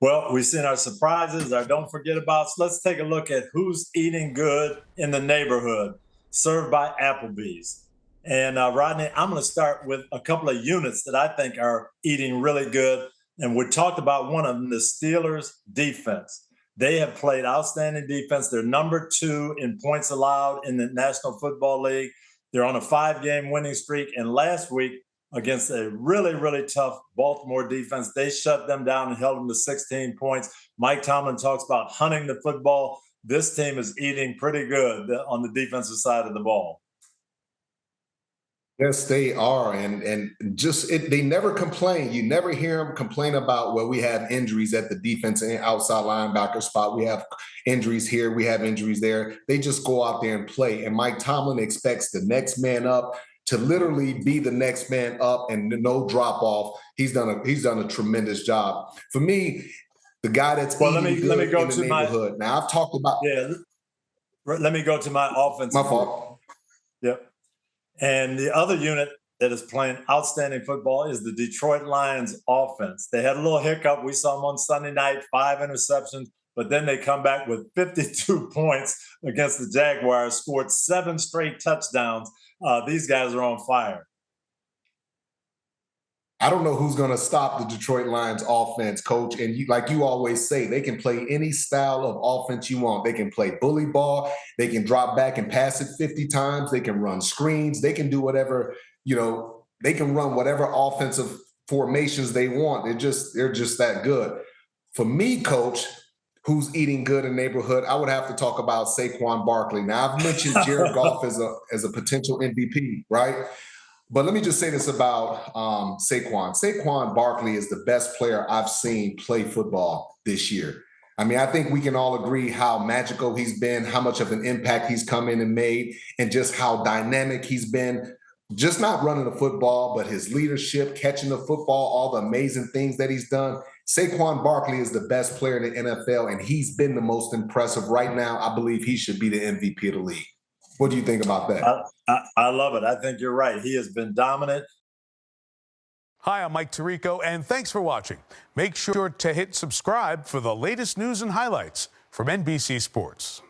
Well, we've seen our surprises, our don't forget about. Let's take a look at who's eating good in the neighborhood, served by Applebee's. And Rodney, I'm going to start with a couple of units that I think are eating really good. And we talked about one of them, the Steelers' defense. They have played outstanding defense. They're number 2 in points allowed in the National Football League. They're on a 5-game winning streak. And last week, against a really, really tough Baltimore defense, they shut them down and held them to 16 points. Mike Tomlin talks about hunting the football. This team is eating pretty good on the defensive side of the ball. Yes, they are. And they never complain. You never hear them complain about, well, we have injuries at the defense and outside linebacker spot. We have injuries here. We have injuries there. They just go out there and play. And Mike Tomlin expects the next man up to literally be the next man up and no drop off. He's done a tremendous job. For me, the guy that's let me go to neighborhood. Now I've talked about. Yeah. Let me go to my offense. My fault. Yep. And the other unit that is playing outstanding football is the Detroit Lions offense. They had a little hiccup. We saw them on Sunday night, 5 interceptions, but then they come back with 52 points against the Jaguars, scored 7 straight touchdowns. These guys are on fire. I don't know who's going to stop the Detroit Lions offense, Coach. And like you always say, they can play any style of offense you want. They can play bully ball. They can drop back and pass it 50 times. They can run screens. They can do whatever, they can run whatever offensive formations they want. They're just that good. For me, Coach, who's eating good in the neighborhood, I would have to talk about Saquon Barkley. Now, I've mentioned Jared Goff as a potential MVP, right? But let me just say this about Saquon. Saquon Barkley is the best player I've seen play football this year. I mean, I think we can all agree how magical he's been, how much of an impact he's come in and made, and just how dynamic he's been. Just not running the football, but his leadership, catching the football, all the amazing things that he's done. Saquon Barkley is the best player in the NFL, and he's been the most impressive. Right now, I believe he should be the MVP of the league. What do you think about that? I love it. I think you're right. He has been dominant. Hi, I'm Mike Tirico, and thanks for watching. Make sure to hit subscribe for the latest news and highlights from NBC Sports.